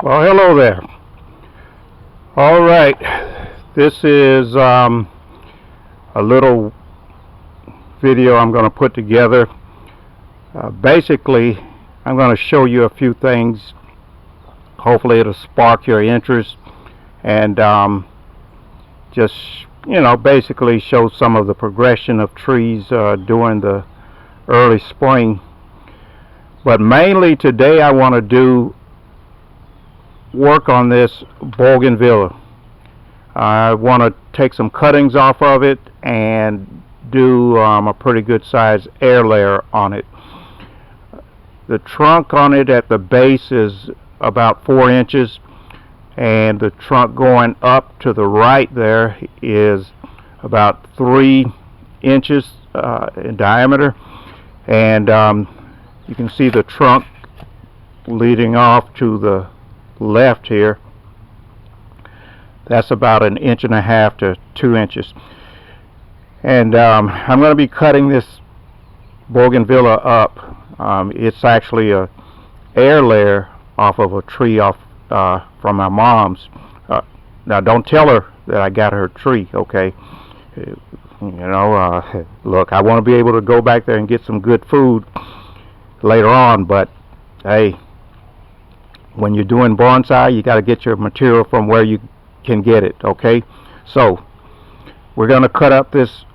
Well, hello there. All right, this is a little video I'm going to put together. Basically, I'm going to show you a few things. Hopefully, it'll spark your interest and just, basically show some of the progression of trees during the early spring. But mainly today, I want to do work on this Bougainvillea. I want to take some cuttings off of it and do a pretty good size air layer on it. The trunk on it at the base is about 4 inches, and the trunk going up to the right there is about 3 inches in diameter, and you can see the trunk leading off to the left here. That's about 1.5 to 2 inches, and I'm going to be cutting this Bougainvillea up. It's actually a air layer off of a tree from my mom's. Now don't tell her that I got her tree, okay? Look, I want to be able to go back there and get some good food later on, but hey, when you're doing bonsai, you got to get your material from where you can get it, okay? So we're going to cut up this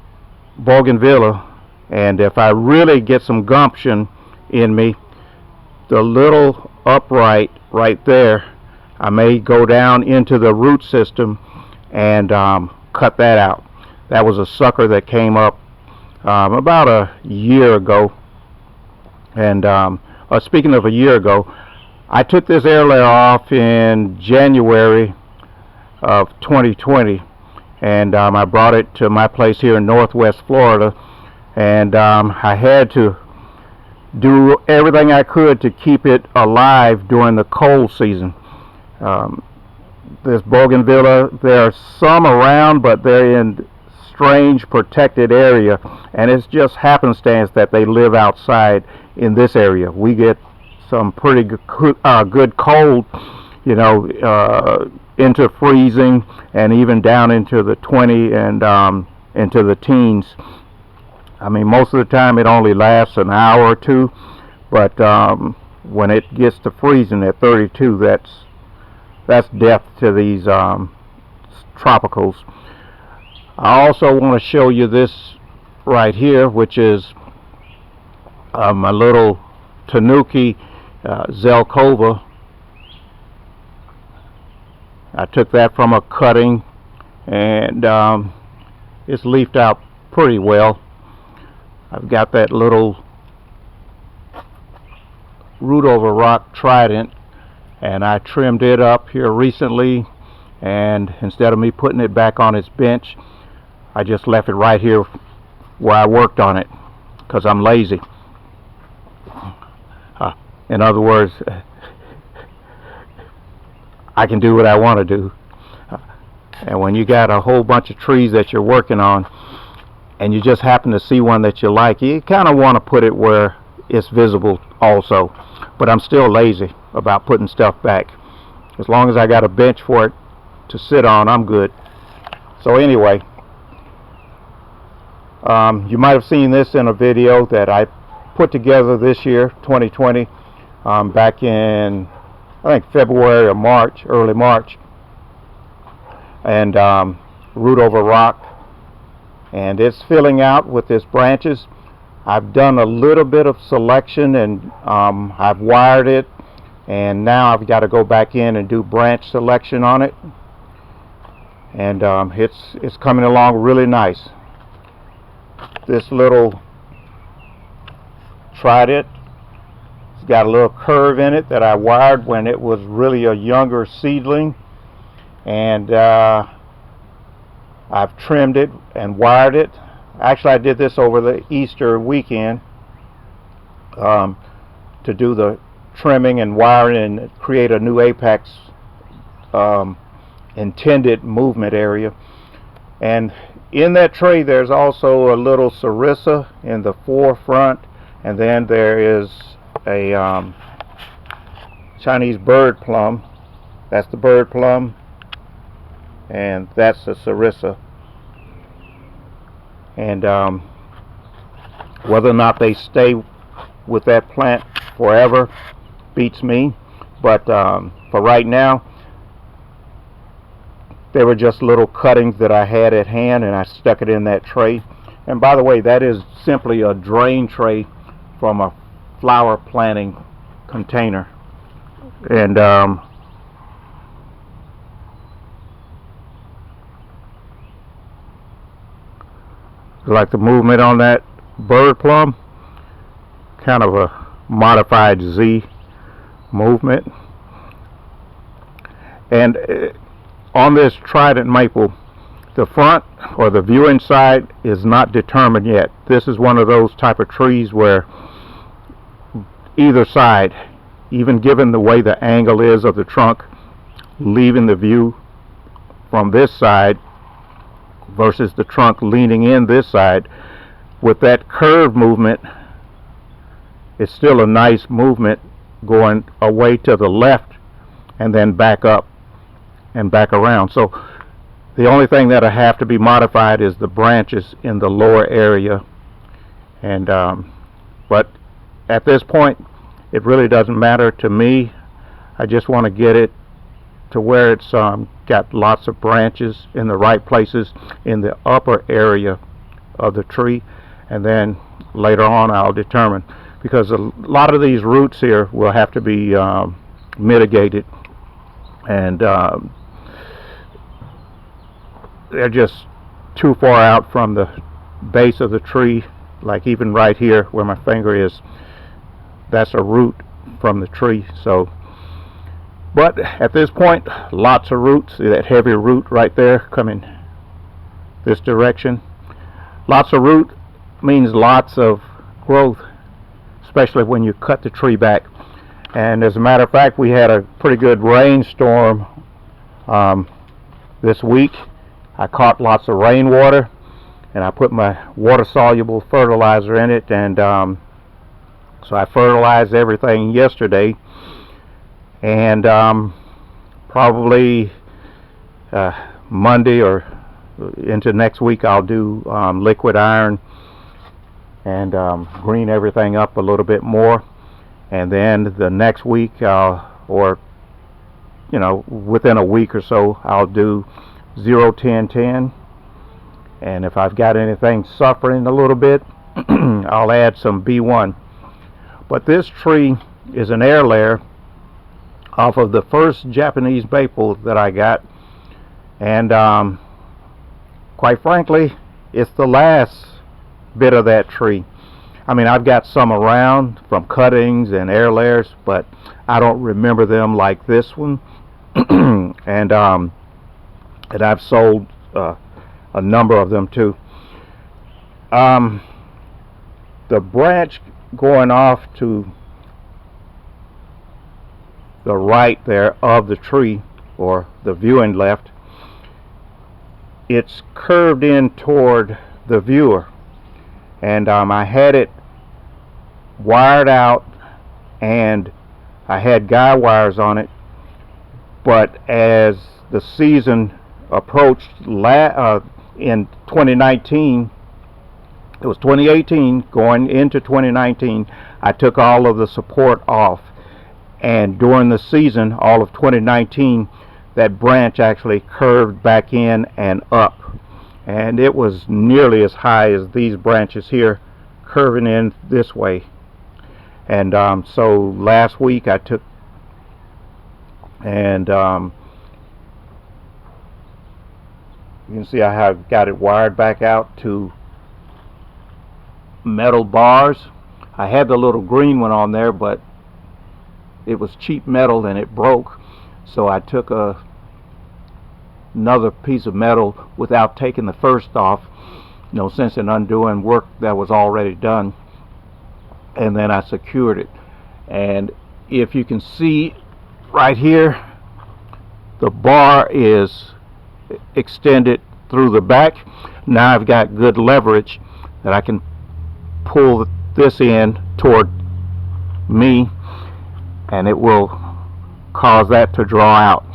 Bougainvillea, and if I really get some gumption in me, the little upright right there, I may go down into the root system and cut that out. That was a sucker that came up about a year ago. And speaking of a year ago, I took this air layer off in January of 2020, and I brought it to my place here in Northwest Florida, and I had to do everything I could to keep it alive during the cold season. This Bougainvillea, there are some around, but they're in strange protected area, and it's just happenstance that they live outside in this area. We get some pretty good cold, into freezing and even down into the 20 and into the teens. I mean, most of the time it only lasts an hour or two, but when it gets to freezing at 32, that's death to these tropicals. I also want to show you this right here, which is my little Tanuki Zelkova. I took that from a cutting, and it's leafed out pretty well. I've got that little root over rock trident, and I trimmed it up here recently, and instead of me putting it back on its bench, I just left it right here where I worked on it, because I'm lazy. In other words, I can do what I want to do. And when you got a whole bunch of trees that you're working on, and you just happen to see one that you like, you kind of want to put it where it's visible also. But I'm still lazy about putting stuff back. As long as I got a bench for it to sit on, I'm good. So anyway, you might have seen this in a video that I put together this year, 2020, back in, I think, February or March, early March. And root over rock, and it's filling out with its branches. I've done a little bit of selection, and I've wired it, and now I've got to go back in and do branch selection on it, and it's coming along really nice. This little trident, it's got a little curve in it that I wired when it was really a younger seedling, and I've trimmed it and wired it. Actually, I did this over the Easter weekend to do the trimming and wiring and create a new apex intended movement area. And in that tray there's also a little sarissa in the forefront, and then there is a Chinese bird plum That's the bird plum, and that's the sarissa. And whether or not they stay with that plant forever beats me, but for right now, they were just little cuttings that I had at hand, and I stuck it in that tray. And by the way, that is simply a drain tray from a flower planting container. And like the movement on that bird plum, kind of a modified Z movement. And on this trident maple, the front or the viewing side is not determined yet. This is one of those type of trees where either side, even given the way the angle is of the trunk, leaving the view from this side versus the trunk leaning in this side, with that curve movement, it's still a nice movement going away to the left and then back up and back around. So the only thing that'll have to be modified is the branches in the lower area. And but at this point, it really doesn't matter to me. I just want to get it to where it's got lots of branches in the right places in the upper area of the tree, and then later on I'll determine, because a lot of these roots here will have to be mitigated, and they're just too far out from the base of the tree. Like even right here where my finger is, that's a root from the tree. So, but at this point, lots of roots. That heavy root right there coming this direction, lots of root means lots of growth, especially when you cut the tree back. And as a matter of fact, we had a pretty good rainstorm this week. I caught lots of rainwater, and I put my water-soluble fertilizer in it, and so I fertilized everything yesterday, and probably Monday or into next week I'll do liquid iron and green everything up a little bit more, and then the next week or you know, within a week or so, I'll do 0-10-10, and if I've got anything suffering a little bit, I'll add some B1. But this tree is an air layer off of the first Japanese maple that I got, and quite frankly, it's the last bit of that tree. I mean, I've got some around from cuttings and air layers, but I don't remember them like this one. And I've sold a number of them too. The branch going off to the right there of the tree, or the viewing left, it's curved in toward the viewer, and I had it wired out, and I had guy wires on it, but as the season approached in 2019, it was 2018 going into 2019, I took all of the support off, and during the season, all of 2019, that branch actually curved back in and up, and it was nearly as high as these branches here, curving in this way. And so last week I took and you can see I have got it wired back out to metal bars. I had the little green one on there, but it was cheap metal and it broke, so I took another piece of metal without taking the first off. No sense in undoing work that was already done, and then I secured it. And if you can see right here, the bar is extended through the back. Now I've got good leverage that I can pull this in toward me, and it will cause that to draw out.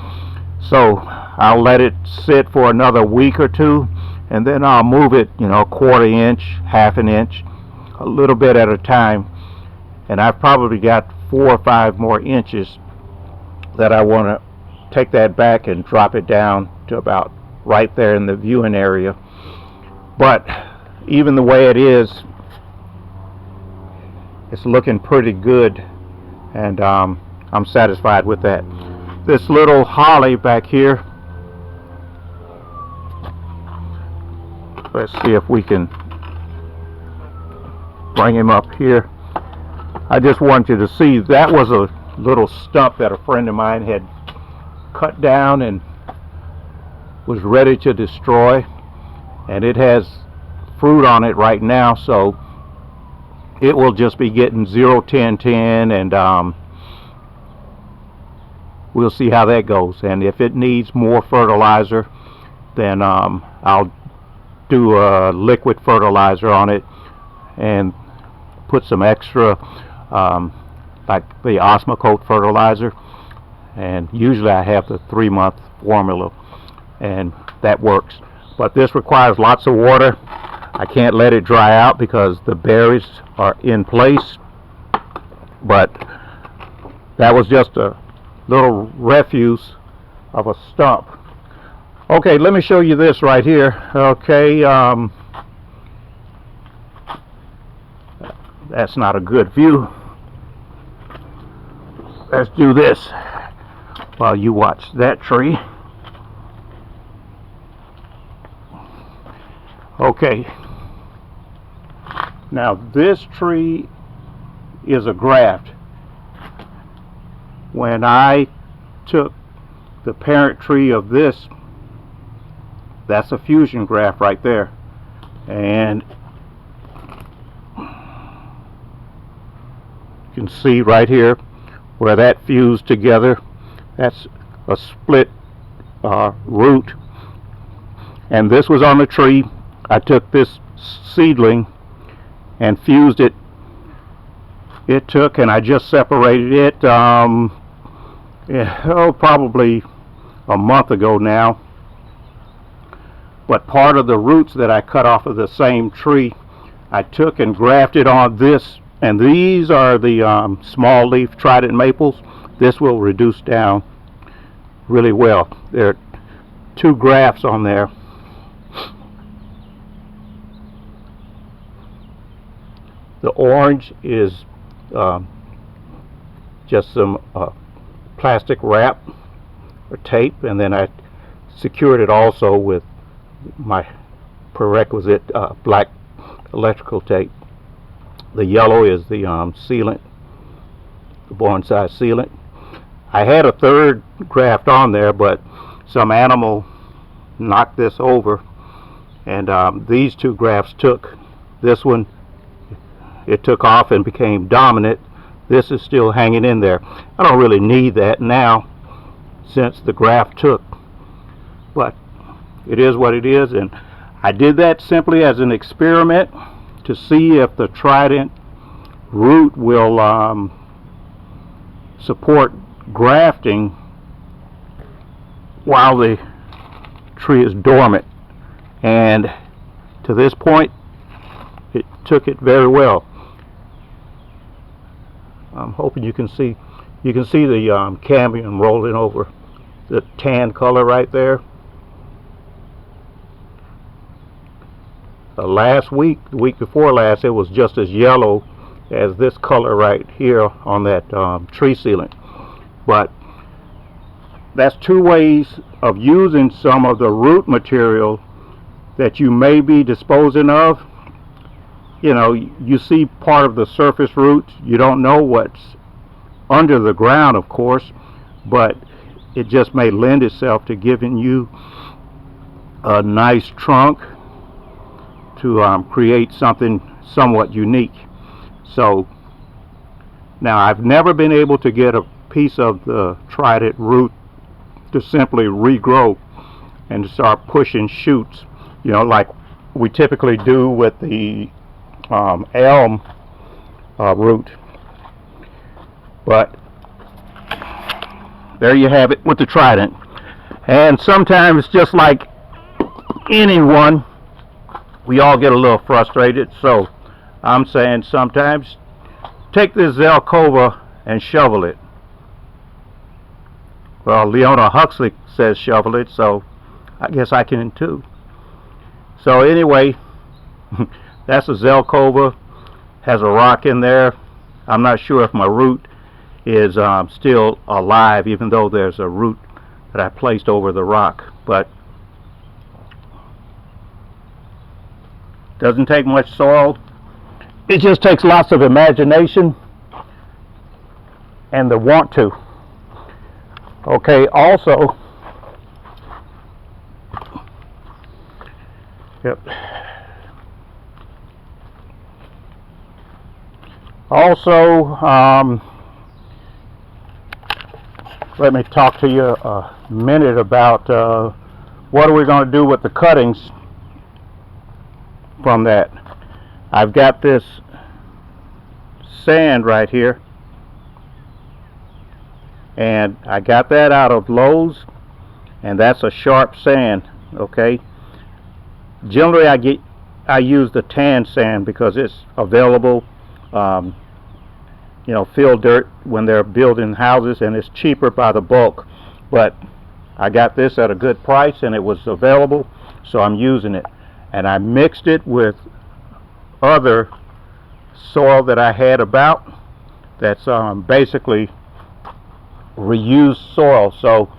So I'll let it sit for another week or two, and then I'll move it, you know, a quarter inch, half an inch, a little bit at a time. And I've probably got 4 or 5 more inches that I want to take that back and drop it down to about right there in the viewing area. But even the way it is, it's looking pretty good, and I'm satisfied with that. This little holly back here, let's see if we can bring him up here. I just want you to see that was a little stump that a friend of mine had cut down and was ready to destroy, and it has fruit on it right now, so it will just be getting 0, 10, 10, and we'll see how that goes. And if it needs more fertilizer, then I'll do a liquid fertilizer on it and put some extra like the Osmocote fertilizer, and usually I have the 3-month formula, and that works. But this requires lots of water. I can't let it dry out because the berries are in place. But that was just a little refuse of a stump. Okay, let me show you this right here. Okay, that's not a good view. Let's do this while you watch that tree. Okay, now this tree is a graft. When I took the parent tree of this, that's a fusion graft right there, and you can see right here where that fused together. That's a split root, and this was on the tree. I took this seedling and fused it. It took, and I just separated it probably a month ago now. But part of the roots that I cut off of the same tree, I took and grafted on this, and these are the small leaf trident maples. This will reduce down really well. There are 2 grafts on there. The orange is just some plastic wrap or tape, and then I secured it also with my prerequisite black electrical tape. The yellow is the sealant, the bonsai sealant. I had a 3rd graft on there, but some animal knocked this over, and these 2 grafts took. This one, it took off and became dominant. This is still hanging in there. I don't really need that now since the graft took, but it is what it is. And I did that simply as an experiment to see if the trident root will support grafting while the tree is dormant, and to this point it took it very well. I'm hoping you can see the cambium rolling over the tan color right there. Last week, the week before last, it was just as yellow as this color right here on that tree sealant. But that's 2 ways of using some of the root material that you may be disposing of. You know, you see part of the surface roots, you don't know what's under the ground, of course, but it just may lend itself to giving you a nice trunk to create something somewhat unique. So now I've never been able to get a piece of the trident root to simply regrow and to start pushing shoots, you know, like we typically do with the elm root. But there you have it with the trident. And sometimes, just like anyone, we all get a little frustrated. So I'm saying sometimes take this Zelkova and shovel it. Well, Leona Huxley says shovel it, so I guess I can too. So anyway, that's a Zelkova. Has a rock in there. I'm not sure if my root is still alive, even though there's a root that I placed over the rock. But doesn't take much soil. It just takes lots of imagination and the want to. Okay, also, yep. Also, let me talk to you a minute about what are we going to do with the cuttings from that. I've got this sand right here, and I got that out of Lowe's, and that's a sharp sand. Okay, generally I use the tan sand because it's available. You know, fill dirt when they're building houses, and it's cheaper by the bulk. But I got this at a good price, and it was available, so I'm using it. And I mixed it with other soil that I had about. That's basically reused soil. So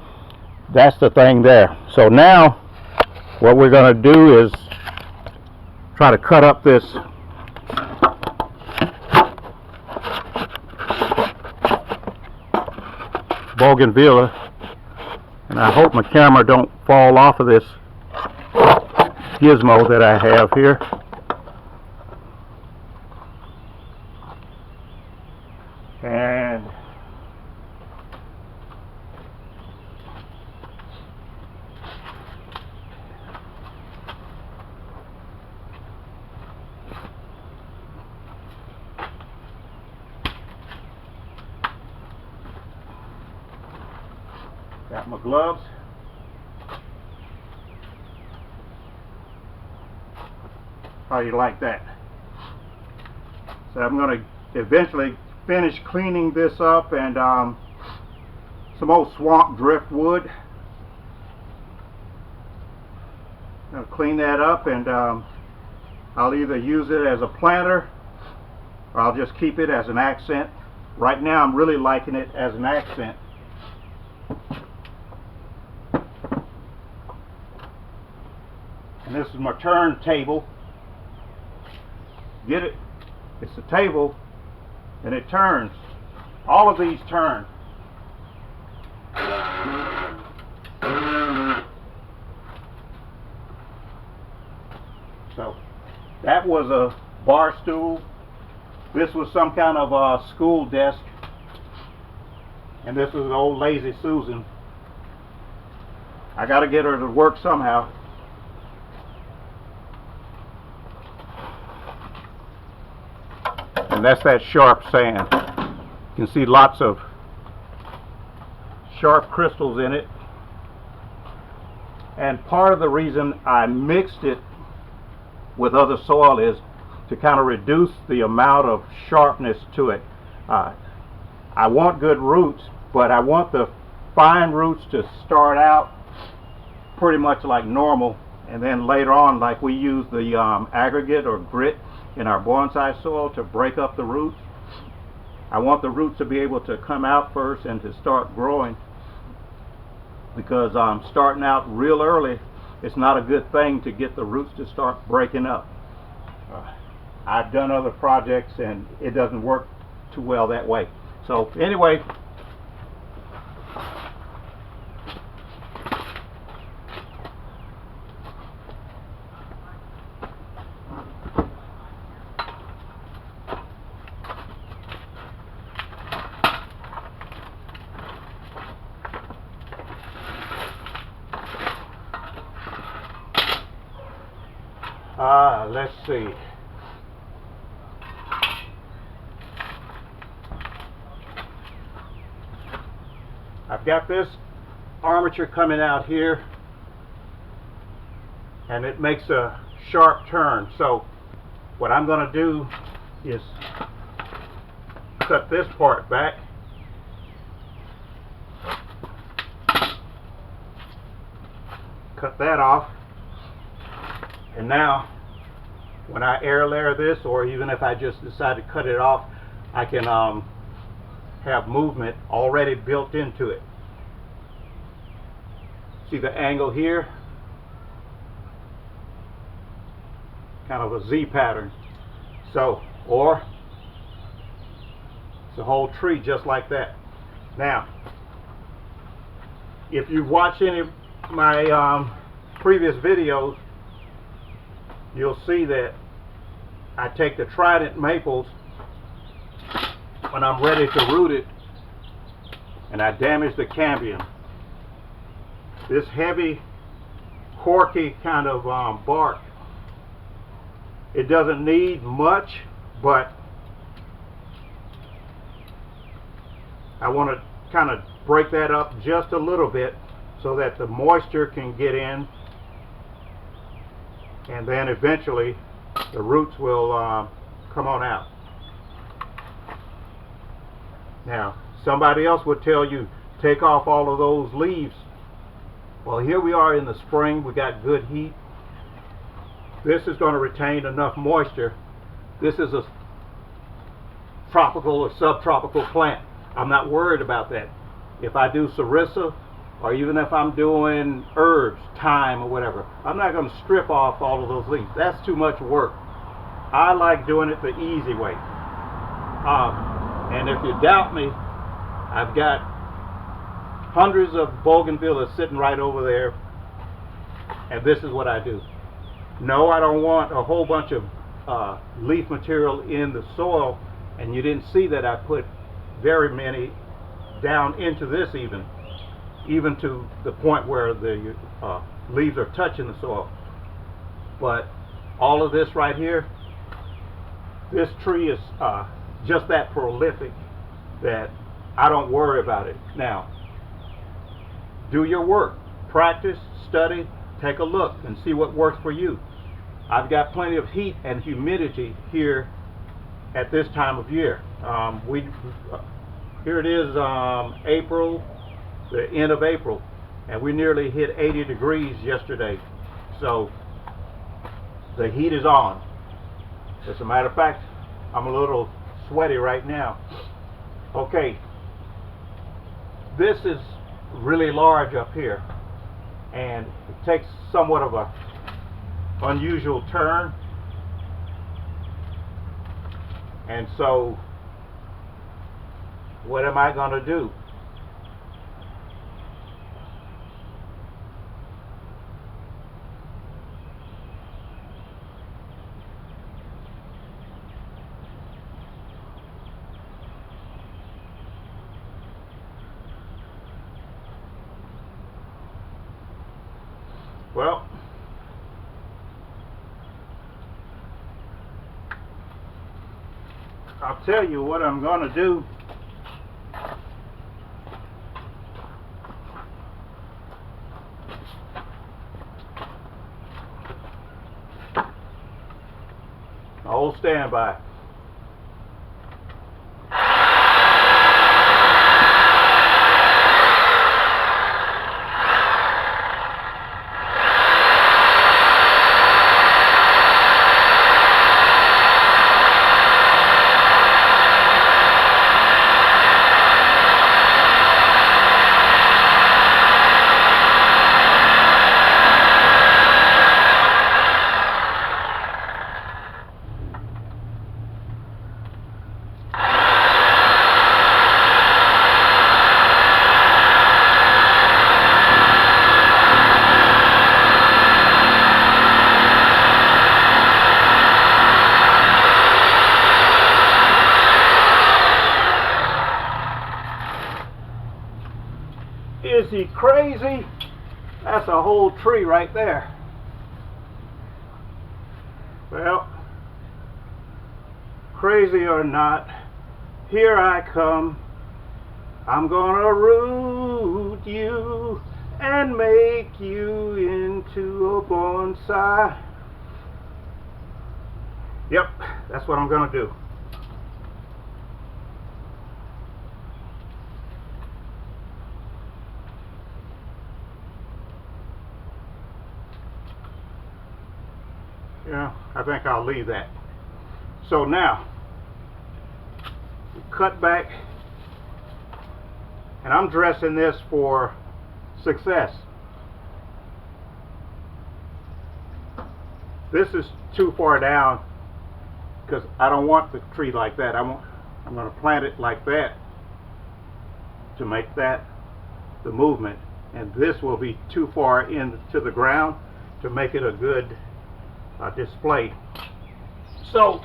that's the thing there. So now what we're going to do is try to cut up this Bougainvillea, and I hope my camera don't fall off of this gizmo that I have here. And got my gloves. How do you like that? So I'm going to eventually finish cleaning this up, and some old swamp driftwood. I'll clean that up, and I'll either use it as a planter or I'll just keep it as an accent. Right now I'm really liking it as an accent. And this is my turntable. Get it? It's a table, and it turns. All of these turn. So that was a bar stool. This was some kind of a school desk, and this is an old Lazy Susan. I got to get her to work somehow. And that's that sharp sand. You can see lots of sharp crystals in it. And part of the reason I mixed it with other soil is to kind of reduce the amount of sharpness to it. I want good roots, but I want the fine roots to start out pretty much like normal, and then later on, like we use the aggregate or grit in our bonsai soil to break up the roots. I want the roots to be able to come out first and to start growing, because starting out real early, it's not a good thing to get the roots to start breaking up. I've done other projects and it doesn't work too well that way. So anyway, let's see. I've got this armature coming out here, and it makes a sharp turn. So what I'm going to do is cut this part back, cut that off, and now when I air layer this, or even if I just decide to cut it off, I can have movement already built into it. See the angle here? Kind of a Z pattern. So, or it's a whole tree just like that. Now, if you watch any of my previous videos, you'll see that I take the trident maples when I'm ready to root it, and I damage the cambium. This heavy, corky kind of bark, it doesn't need much, but I want to kind of break that up just a little bit so that the moisture can get in, and then eventually the roots will come on out. Now, somebody else would tell you, take off all of those leaves. Well, here we are in the spring, we got good heat. This is going to retain enough moisture. This is a tropical or subtropical plant. I'm not worried about that. If I do sarissa, or even if I'm doing herbs, thyme or whatever, I'm not going to strip off all of those leaves. That's too much work. I like doing it the easy way. And if you doubt me, I've got hundreds of bougainvillea sitting right over there, and this is what I do. No, I don't want a whole bunch of leaf material in the soil, and you didn't see that I put very many down into this, even to the point where the leaves are touching the soil. But all of this right here, this tree is just that prolific that I don't worry about it. Now, do your work, practice, study, take a look and see what works for you. I've got plenty of heat and humidity here at this time of year. Here it is, April, the end of April, and we nearly hit 80 degrees yesterday. So the heat is on. As a matter of fact, I'm a little sweaty right now. Okay, this is really large up here, and it takes somewhat of a unusual turn, and so what am I going to do? Well, I'll tell you what I'm going to do. Hold standby. Is he crazy? That's a whole tree right there. Well, crazy or not, here I come I'm gonna root you and make you into a bonsai. Yep, that's what I'm gonna do. Yeah, I think I'll leave that. So now, cut back, and I'm dressing this for success. This is too far down because I don't want the tree like that. I'm going to plant it like that to make that the movement, and this will be too far into the ground to make it a good display. So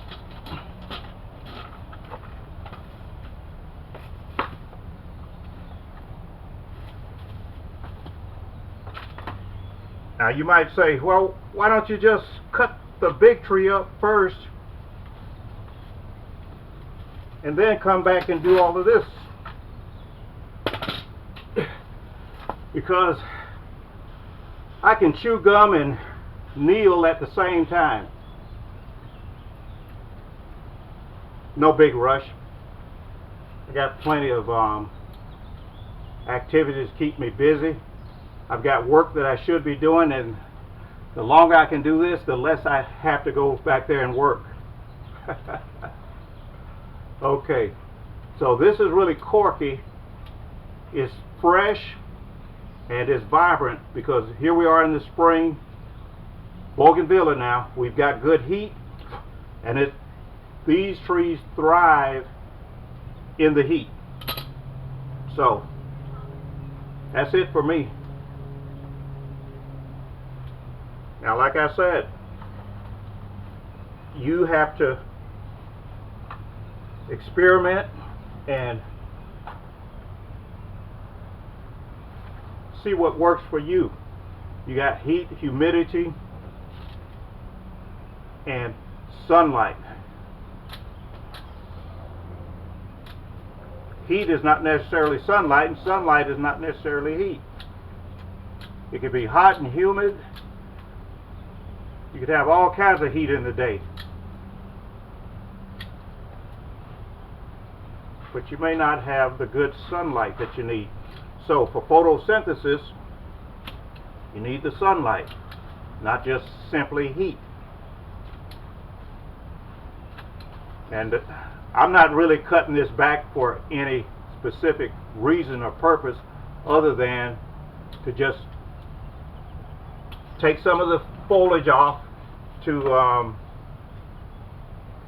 now you might say, well, why don't you just cut the big tree up first and then come back and do all of this? Because I can chew gum and kneel at the same time. No big rush. I got plenty of activities to keep me busy. I've got work that I should be doing, and the longer I can do this, the less I have to go back there and work. Okay, so this is really corky. It's fresh and it's vibrant because here we are in the spring. Bougainvillea now. We've got good heat, and these trees thrive in the heat. So that's it for me. Now, like I said, you have to experiment and see what works for you. You got heat, humidity, and sunlight. Heat is not necessarily sunlight, and sunlight is not necessarily heat. It could be hot and humid. You could have all kinds of heat in the day. But you may not have the good sunlight that you need. So for photosynthesis, you need the sunlight, not just simply heat. And I'm not really cutting this back for any specific reason or purpose other than to just take some of the foliage off to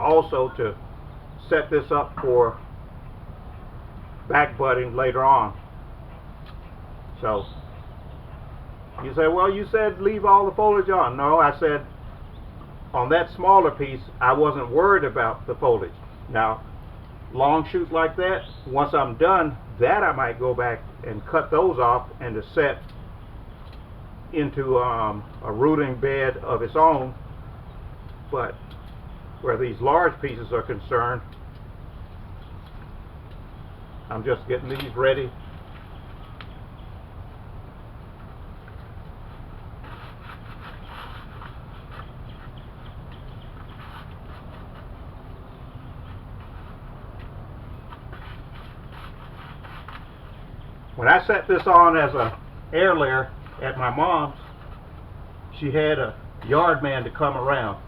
also to set this up for back budding later on. So you say, well, you said leave all the foliage on. No, I said on that smaller piece I wasn't worried about the foliage. Now long shoots like that, once I'm done, that I might go back and cut those off and to set into a rooting bed of its own. But where these large pieces are concerned, I'm just getting these ready. When I set this on as a air layer at my mom's, she had a yard man to come around.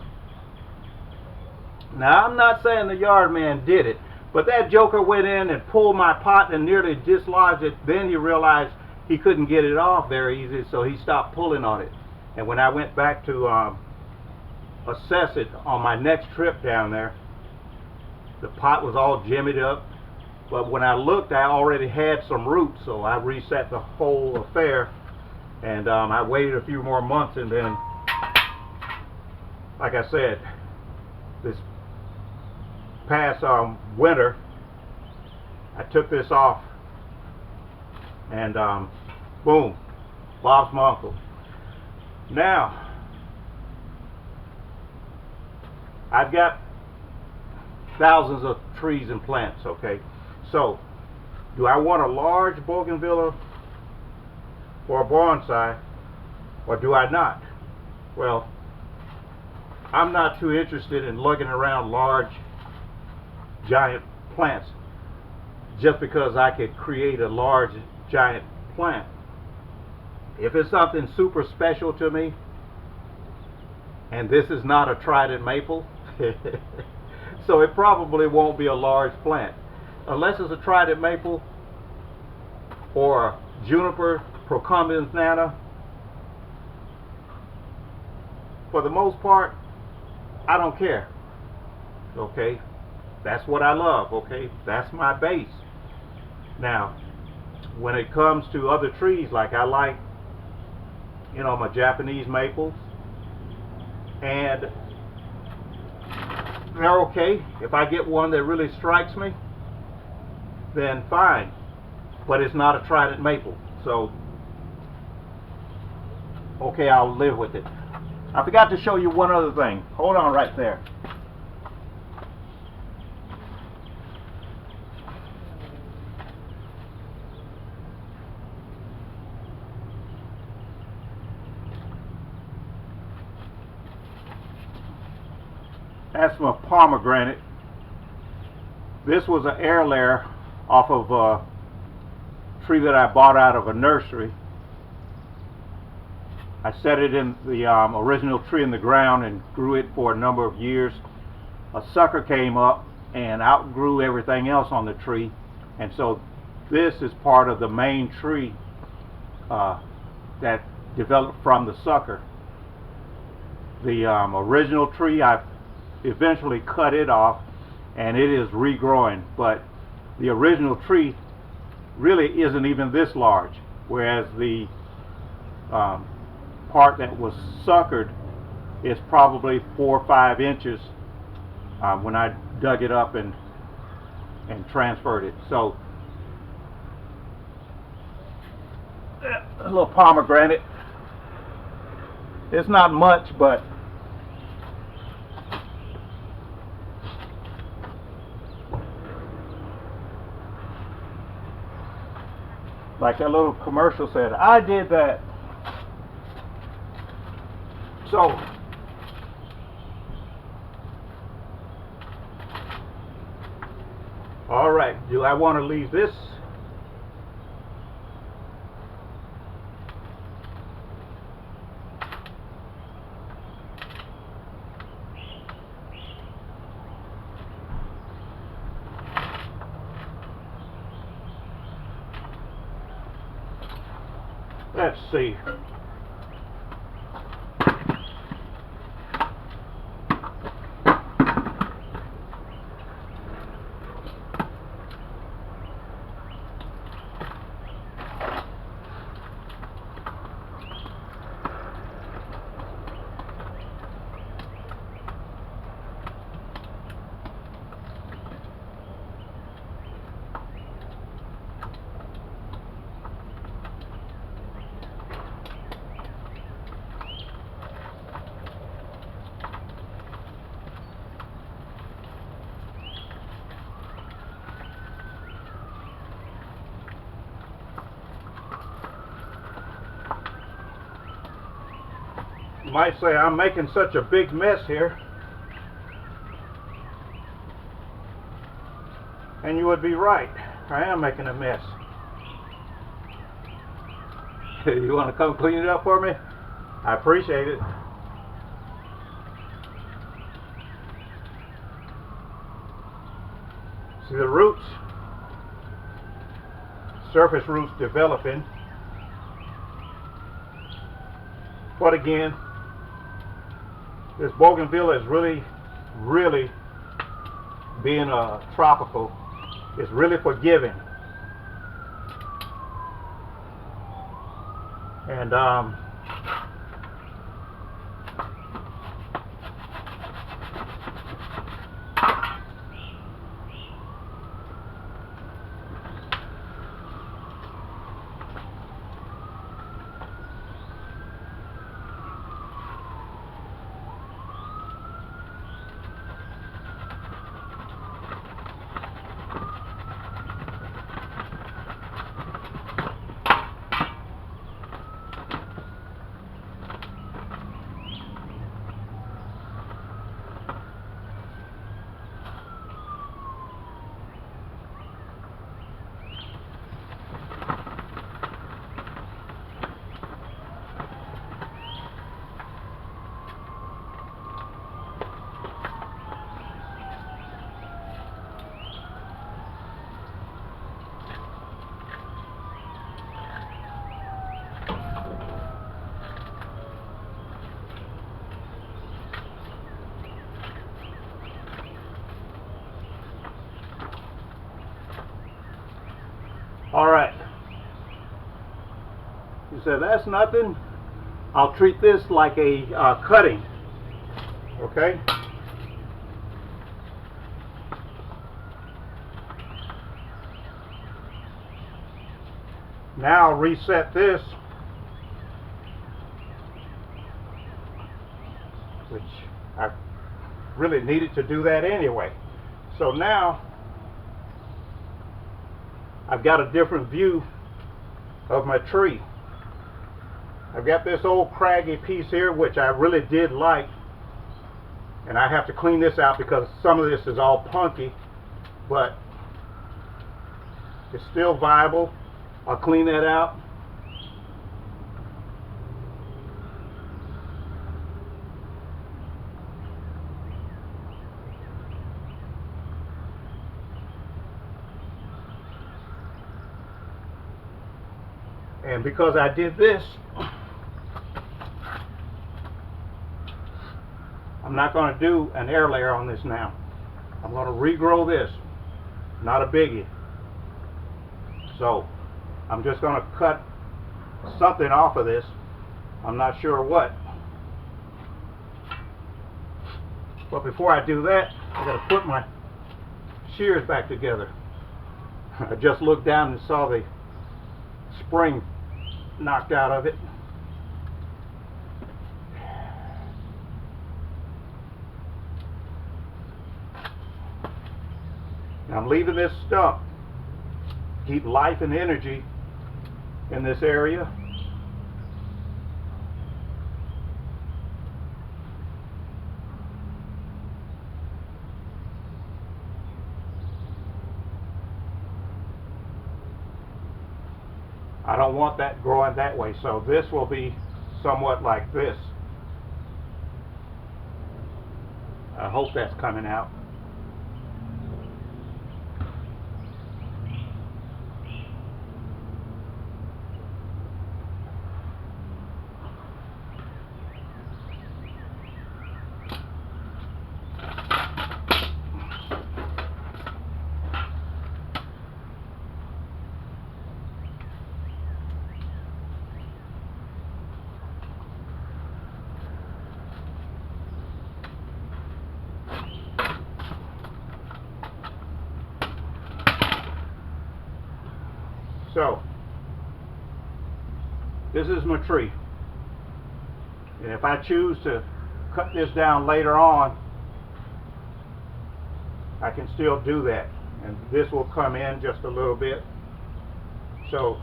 Now I'm not saying the yard man did it, but that joker went in and pulled my pot and nearly dislodged it. Then he realized he couldn't get it off very easy, so he stopped pulling on it. And when I went back to assess it on my next trip down there, the pot was all jimmied up. But when I looked, I already had some roots, so I reset the whole affair. And I waited a few more months, and then, like I said, this past winter, I took this off, and boom, Bob's my uncle. Now, I've got thousands of trees and plants, okay? So, Do I want a large bougainvillea for a bonsai, or do I not? Well, I'm not too interested in lugging around large, giant plants just because I could create a large, giant plant. If it's something super special to me, and this is not a trident maple, so it probably won't be a large plant. Unless it's a trident maple or juniper procumbens nana, for the most part, I don't care. Okay, that's what I love. Okay, that's my base. Now, when it comes to other trees, like I like, you know, my Japanese maples, and they're okay. If I get one that really strikes me, then fine. But it's not a trident maple, so okay, I'll live with it. I forgot to show you one other thing. Hold on right there. That's my pomegranate. This was an air layer off of a tree that I bought out of a nursery. I set it in the original tree in the ground and grew it for a number of years. A sucker came up and outgrew everything else on the tree, and so this is part of the main tree that developed from the sucker. The original tree, I eventually cut it off and it is regrowing, but the original tree really isn't even this large, whereas the part that was suckered is probably 4 or 5 inches when I dug it up and transferred it. So a little pomegranate. It's not much, but like that little commercial said, I did that. So all right, do I want to leave this? Let's see. You might say I'm making such a big mess here, and you would be right. I am making a mess. You want to come clean it up for me? I appreciate it. See the roots, surface roots developing. But again, this bougainvillea is really being a tropical, it's really forgiving. And He said, that's nothing. I'll treat this like a cutting. Okay? Now I'll reset this, which I really needed to do that anyway. So now I've got a different view of my tree. I've got this old craggy piece here, which I really did like, and I have to clean this out because some of this is all punky, but it's still viable. I'll clean that out. And because I did this, I'm not going to do an air layer on this now. I'm going to regrow this. Not a biggie. So I'm just going to cut something off of this. I'm not sure what. But before I do that, I got to put my shears back together. I just looked down and saw the spring knocked out of it. Now I'm leaving this stump. Keep life and energy in this area. I don't want that growing that way, so this will be somewhat like this. I hope that's coming out. So, this is my tree. And if I choose to cut this down later on, I can still do that. And this will come in just a little bit. So,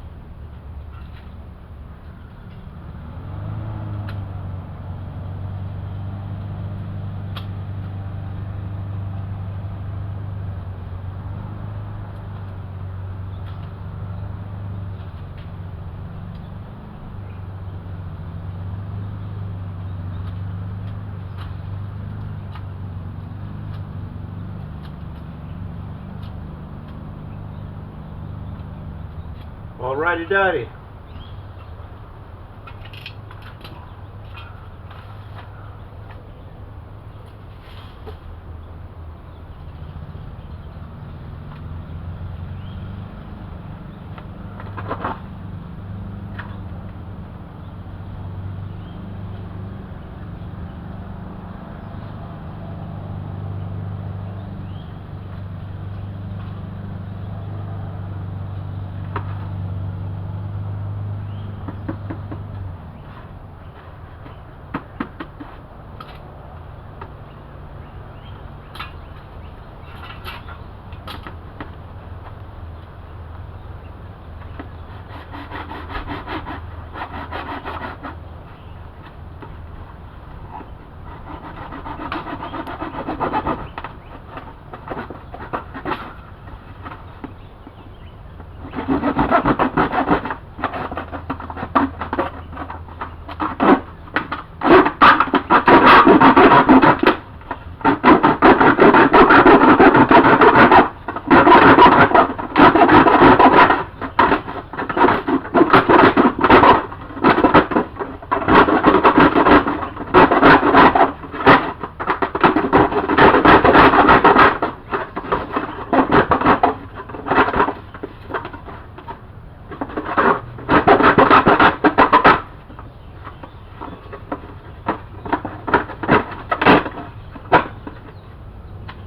alrighty daddy.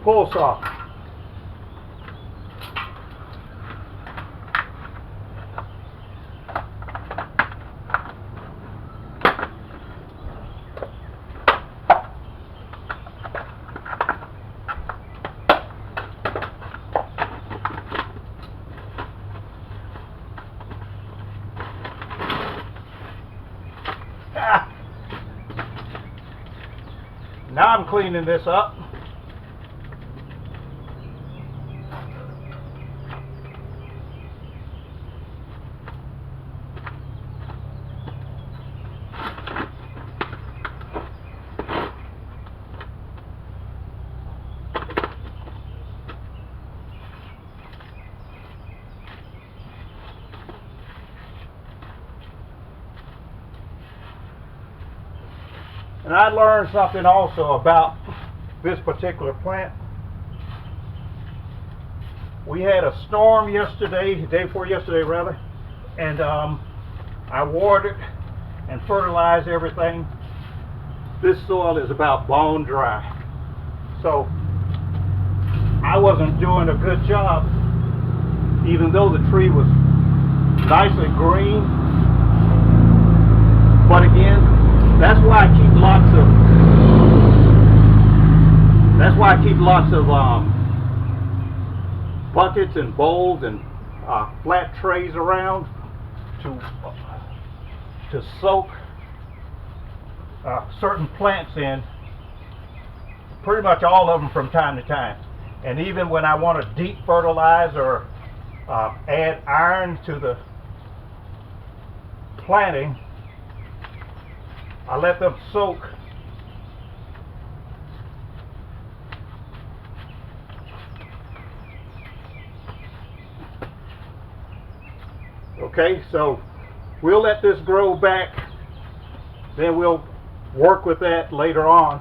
pull saw. Now I'm cleaning this up. And I learned something also about this particular plant. We had a storm yesterday, the day before yesterday rather, and I watered and fertilized everything. This soil is about bone dry. So I wasn't doing a good job, even though the tree was nicely green. But again, that's why I keep lots of buckets and bowls and flat trays around to soak certain plants in, pretty much all of them from time to time. And even when I want to deep fertilize or add iron to the planting, I let them soak. Okay, so we'll let this grow back, then we'll work with that later on.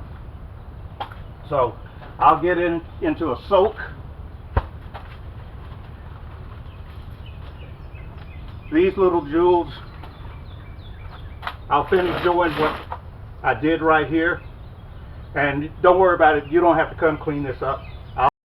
So I'll get into a soak. These little jewels, I'll finish doing what I did right here, and don't worry about it, you don't have to come clean this up.